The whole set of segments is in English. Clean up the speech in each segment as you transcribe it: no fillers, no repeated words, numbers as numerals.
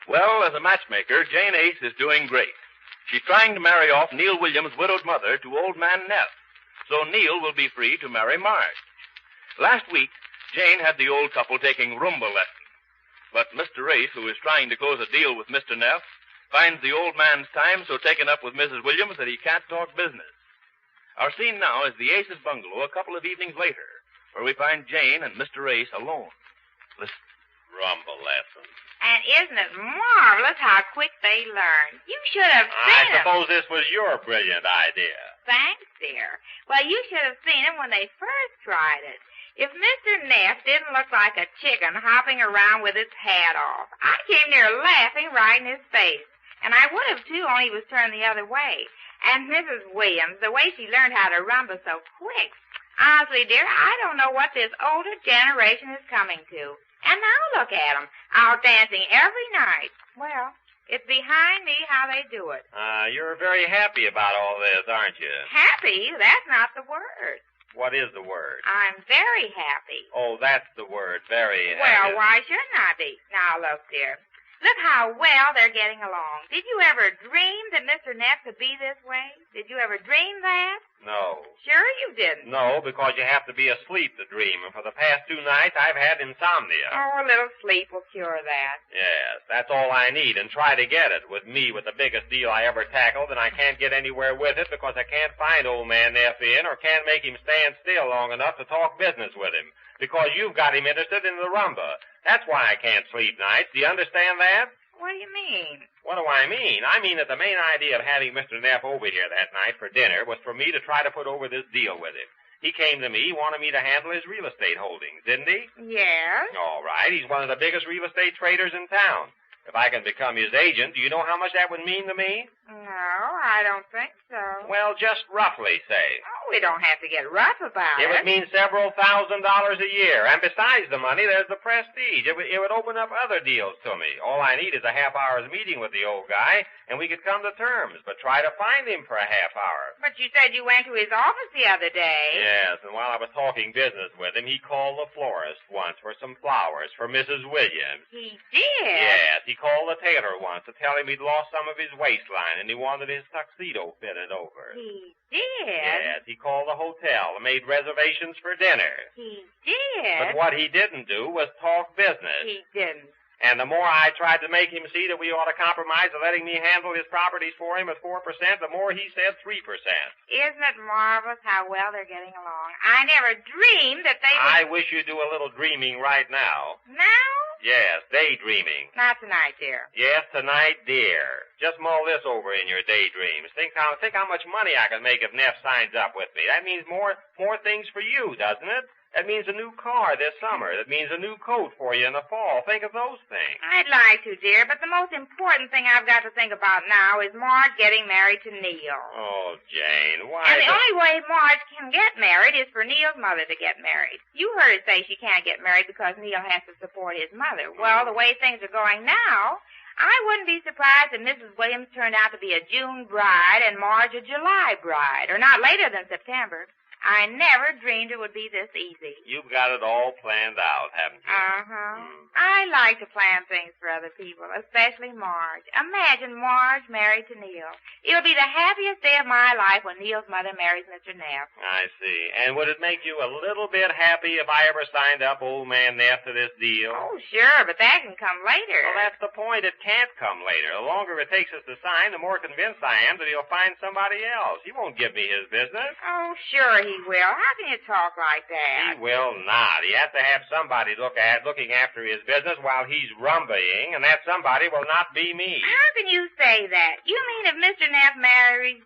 Well, as a matchmaker, Jane Ace is doing great. She's trying to marry off Neal Williams' widowed mother to old man Neff, so Neal will be free to marry Marge. Last week, Jane had the old couple taking Roomba lessons. But Mr. Ace, who is trying to close a deal with Mr. Neff, finds the old man's time so taken up with Mrs. Williams that he can't talk business. Our scene now is the Ace's bungalow a couple of evenings later, where we find Jane and Mr. Ace alone. Listen. Rumba lessons. And isn't it marvelous how quick they learn? You should have seen I suppose this was your brilliant idea. Thanks, dear. Well, you should have seen them when they first tried it. If Mr. Neff didn't look like a chicken hopping around with his hat off, I came near laughing right in his face. And I would have, too, only he was turned the other way. And Mrs. Williams, the way she learned how to rumba so quick. Honestly, dear, I don't know what this older generation is coming to. And now look at 'em, out dancing every night. Well, it's behind me how they do it. You're very happy about all this, aren't you? Happy? That's not the word. What is the word? I'm very happy. Oh, that's the word, very happy. Well, why shouldn't I be? Now, look, dear. Look how well they're getting along. Did you ever dream that Mr. Neff could be this way? Did you ever dream that? No. Sure you didn't. No, because you have to be asleep to dream, and for the past 2 nights I've had insomnia. Oh, a little sleep will cure that. Yes, that's all I need, and try to get it. With me, with the biggest deal I ever tackled, and I can't get anywhere with it because I can't find old man Neff in or can't make him stand still long enough to talk business with him. Because you've got him interested in the rumba. That's why I can't sleep nights. Do you understand that? What do you mean? What do I mean? I mean that the main idea of having Mr. Neff over here that night for dinner was for me to try to put over this deal with him. He came to me, wanted me to handle his real estate holdings, didn't he? Yes. All right. He's one of the biggest real estate traders in town. If I can become his agent, do you know how much that would mean to me? No, I don't think so. Well, just roughly, say. Oh, we don't have to get rough about It would mean several $1,000s a year. And besides the money, there's the prestige. It would open up other deals to me. All I need is a half-hour's meeting with the old guy, and we could come to terms. But try to find him for a half hour. But you said you went to his office the other day. Yes, and while I was talking business with him, he called the florist once for some flowers for Mrs. Williams. He did? Yes, he called the tailor once to tell him he'd lost some of his waistline and he wanted his tuxedo fitted over. He did? Yes, he called the hotel and made reservations for dinner. He did? But what he didn't do was talk business. He didn't. And the more I tried to make him see that we ought to compromise to letting me handle his properties for him at 4%, the more he said 3%. Isn't it marvelous how well they're getting along? I never dreamed that they would... I wish you'd do a little dreaming right now. Now? Yes, daydreaming. Not tonight, dear. Yes, tonight, dear. Just mull this over in your daydreams. Think how much money I can make if Neff signs up with me. That means more things for you, doesn't it? That means a new car this summer. That means a new coat for you in the fall. Think of those things. I'd like to, dear, but the most important thing I've got to think about now is Marge getting married to Neal. Oh, Jane, why... And the only way Marge can get married is for Neal's mother to get married. You heard her say she can't get married because Neal has to support his mother. Well, the way things are going now, I wouldn't be surprised if Mrs. Williams turned out to be a June bride and Marge a July bride, or not later than September. I never dreamed it would be this easy. You've got it all planned out, haven't you? Uh-huh. I like to plan things for other people, especially Marge. Imagine Marge married to Neal. It'll be the happiest day of my life when Neal's mother marries Mr. Neff. I see. And would it make you a little bit happy if I ever signed up old man Neff to this deal? Oh, sure, but that can come later. Well, that's the point. It can't come later. The longer it takes us to sign, the more convinced I am that he'll find somebody else. He won't give me his business. Oh, sure he will. How can you talk like that? He will not. He has to have somebody looking after his business while he's rumbaying, and that somebody will not be me. How can you say that? You mean if Mr. Neff married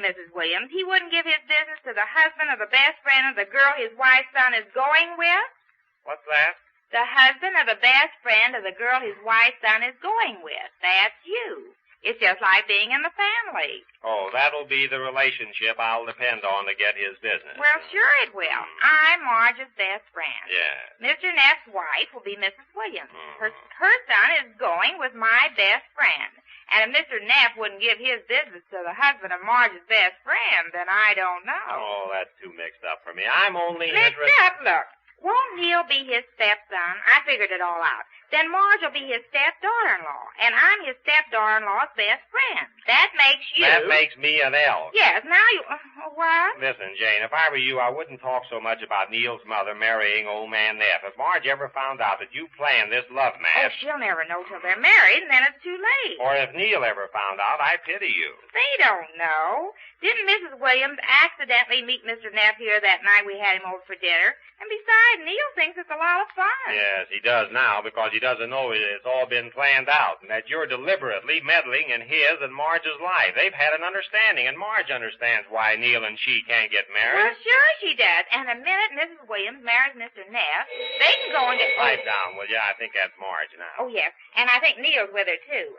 Mrs. Williams, he wouldn't give his business to the husband or the best friend of the girl his wife's son is going with? What's that? The husband or the best friend of the girl his wife's son is going with. That's you. It's just like being in the family. Oh, that'll be the relationship I'll depend on to get his business. Well, sure it will. I'm Marge's best friend. Yeah. Mr. Neff's wife will be Mrs. Williams. Her son is going with my best friend. And if Mr. Neff wouldn't give his business to the husband of Marge's best friend, then I don't know. Oh, that's too mixed up for me. I'm only Mixed up? Look. Won't Neal be his stepson? I figured it all out. Then Marge will be his stepdaughter-in-law, and I'm his stepdaughter-in-law's best friend. That makes you... That makes me an elf. Yes, now you... what? Listen, Jane, if I were you, I wouldn't talk so much about Neal's mother marrying old man Neff. If Marge ever found out that you planned this love Oh, match... she'll never know till they're married, and then it's too late. Or if Neal ever found out, I pity you. They don't know. Didn't Mrs. Williams accidentally meet Mr. Neff here that night we had him over for dinner? And besides, Neal thinks it's a lot of fun. Yes, he does now, because he doesn't know it's all been planned out, and that you're deliberately meddling in his and Marge's life. They've had an understanding, and Marge understands why Neal and she can't get Well, married. sure she does. And the minute Mrs. Williams marries Mr. Neff, they can go and get... Pipe down, will you? I think that's Marge now. Oh, yes. And I think Neal's with her, too.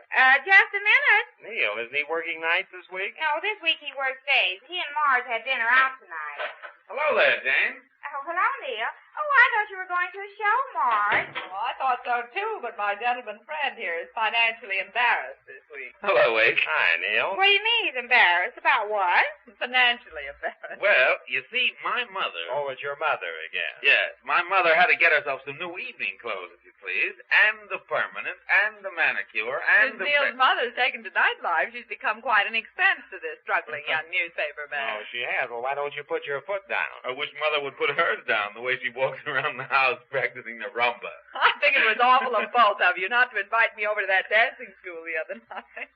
Just a minute. Neal, isn't he working nights this week? No, this week he works days. He and Marge had dinner out tonight. Hello there, Jane. Oh, hello, Neal. Oh, I thought you were going to a show, Marge. Oh, I thought so, too, but my gentleman friend here is financially embarrassed this week. Hello, Wake. Hi, Neal. What do you mean he's embarrassed? About what? Financially embarrassed. Well, you see, my mother... Oh, it's your mother again. Yes, my mother had to get herself some new evening clothes, if you please, and the permanent, and the manicure, and Since Neal's mother's taken to nightlife, she's become quite an expense to this struggling young newspaper man. Oh, she has. Well, why don't you put your foot down? I wish Mother would put hers down the way she walks around the house practicing the rumba. I think it was awful of both of you not to invite me over to that dancing school the other night.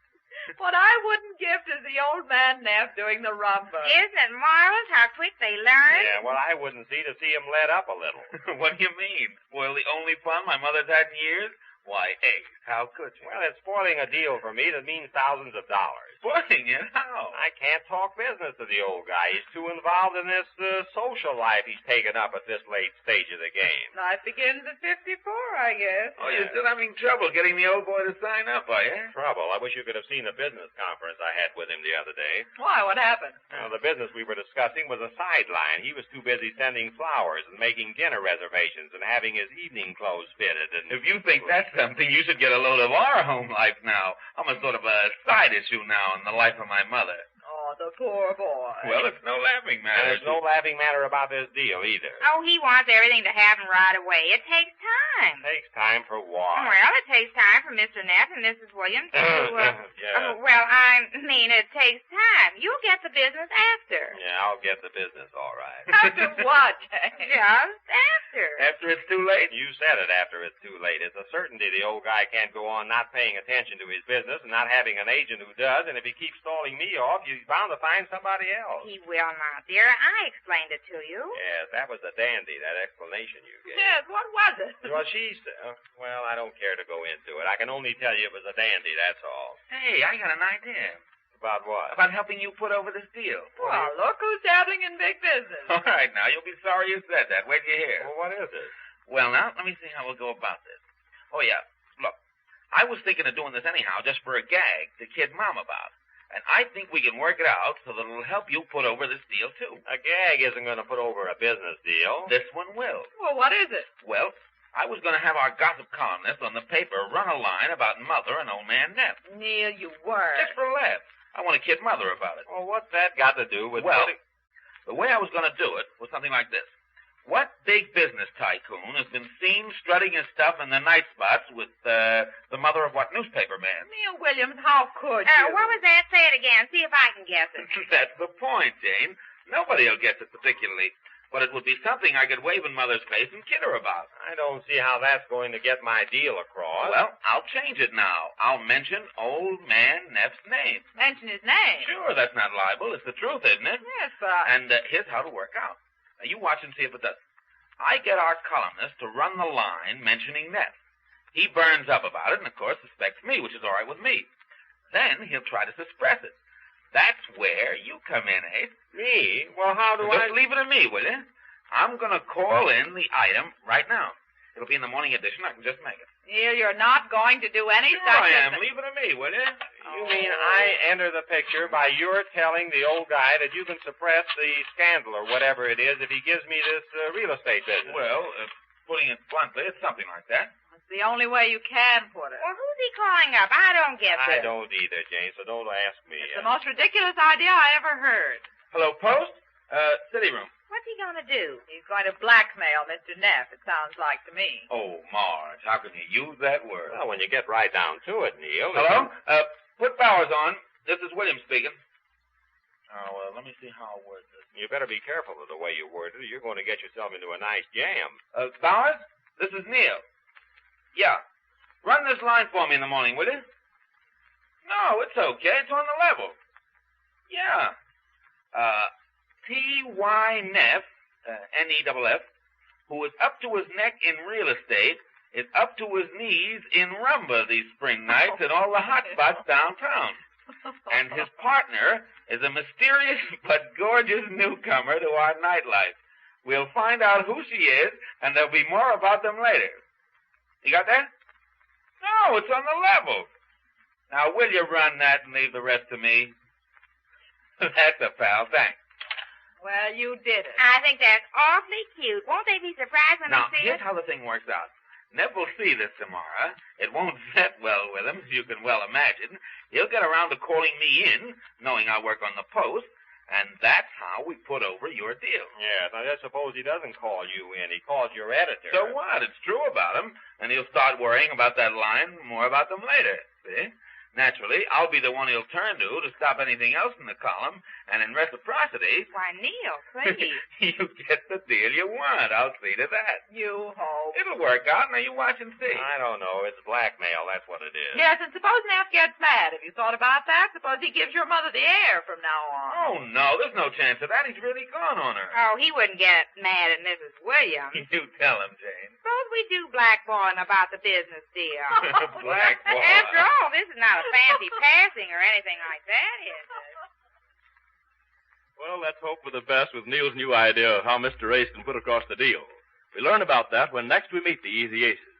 What I wouldn't give to the old man Neff doing the rumba. Isn't it marvelous how quick they learn? Yeah, well, I wouldn't see him let up a little. What do you mean? Spoil the only fun my mother's had in years? Why, Ace, how could you? Well, it's spoiling a deal for me that means thousands of dollars. Spoiling it? How? I can't talk business to the old guy. He's too involved in this social life he's taken up at this late stage of the game. Life begins at 54, I guess. Oh, you're still having trouble getting the old boy to sign up, are you? Trouble. I wish you could have seen the business conference I had with him the other day. Why, what happened? Well, the business we were discussing was a sideline. He was too busy sending flowers and making dinner reservations and having his evening clothes fitted. And If you think that's something, you should get a load of our home life now. I'm a sort of a side issue now in the life of my mother. Oh, the poor boy. Well, it's no laughing And matter. there's no laughing matter about this deal either. Oh, he wants everything to happen right away. It takes time. Takes time for what? Well, it takes time for Mr. Neff and Mrs. Williams to... Yeah. well, I mean, it takes time. You'll get the business after. Yeah, I'll get the business all right. After what, Jane? Just after. After it's too late? You said it after it's too late. It's a certainty the old guy can't go on not paying attention to his business and not having an agent who does, and if he keeps stalling me off, he's bound to find somebody else. He will not, dear. I explained it to you. Yes, that was a dandy, that explanation you gave. Yes, what was it? Well, well, I don't care to go into it. I can only tell you it was a dandy, that's all. Hey, I got an idea. About what? About helping you put over this deal. Well, look who's dabbling in big business. All right, now, you'll be sorry you said that. Wait till you hear. Well, what is it? Well, now, let me see how we'll go about this. Oh, yeah. Look, I was thinking of doing this anyhow just for a gag to kid Mom about. And I think we can work it out so that it'll help you put over this deal, too. A gag isn't going to put over a business deal. This one will. Well, what is it? Well, I was going to have our gossip columnist on the paper run a line about Mother and old man Neff. Neal, you were. Just for a laugh. I want to kid Mother about it. Well, what's that got to do with... Well, the way I was going to do it was something like this. What big business tycoon has been seen strutting his stuff in the night spots with the mother of what newspaper man? Neal Williams, how could you? What was that? Say it again. See if I can guess it. That's the point, Jane. Nobody will guess it particularly. But it would be something I could wave in Mother's face and kid her about. I don't see how that's going to get my deal across. Well, I'll change it now. I'll mention old man Neff's name. Mention his name. Sure, that's not libel. It's the truth, isn't it? Yes, but... And here's how to work out. Now, you watch and see if it does. I get our columnist to run the line mentioning Neff. He burns up about it and, of course, suspects me, which is all right with me. Then he'll try to suppress it. That's where you come in, eh? Me? Well, how do Just leave it to me, will you? I'm going to call in the item right now. It'll be in the morning edition. I can just make it. Neal, you're not going to do any Sure such I a am. Leave it to me, will you? You mean I enter the picture by your telling the old guy that you can suppress the scandal or whatever it is if he gives me this real estate business? Well, putting it bluntly, it's something like that. It's the only way you can put it. Well, who's he calling up? I don't get I this. don't either, Jane, so don't ask me. It's the most ridiculous idea I ever heard. Hello, Post? City room. Well, What's he going to do? He's going to blackmail Mr. Neff, it sounds like to me. Oh, Marge, how can you use that word? Well, when you get right down to it, Neal. Hello? Put Bowers on. This is William speaking. Oh, well, let me see how I word this. You better be careful with the way you word it, or you're going to get yourself into a nice jam. Bowers, this is Neal. Yeah. Run this line for me in the morning, will you? No, it's okay. It's on the level. Yeah. T.Y. Neff, N-E-F-F, who is up to his neck in real estate, is up to his knees in rumba these spring nights at all the hot spots downtown. And his partner is a mysterious but gorgeous newcomer to our nightlife. We'll find out who she is, and there'll be more about them later. You got that? No, it's on the level. Now, will you run that and leave the rest to me? That's a pal. Thanks. Well, you did it. I think that's awfully cute. Won't they be surprised when Now, they see here's it? how the thing works out. Neff will see this tomorrow. It won't set well with him, as you can well imagine. He'll get around to calling me in, knowing I work on the post, and that's how we put over your deal. Yeah, now let's suppose he doesn't call you in. He calls your editor. So what? It's true about him, and he'll start worrying about that line, more about them later. See? Naturally, I'll be the one he'll turn to stop anything else in the column, and in reciprocity... Why, Neal, please. You get the deal you want. I'll see to that. You hope. It'll work out. Now you watch and see. I don't know. It's blackmail. That's what it is. Yes, and suppose Neff gets mad. Have you thought about that? Suppose he gives your mother the air from now on. Oh, no. There's no chance of that. He's really gone on her. Oh, he wouldn't get mad at Mrs. Williams. You tell him, Jane. Suppose we do blackball him about the business deal. Blackball. After all, this is not a fancy passing or anything like that, is it? Well, let's hope for the best with Neal's new idea of how Mr. Ace can put across the deal. We learn about that when next we meet the Easy Aces.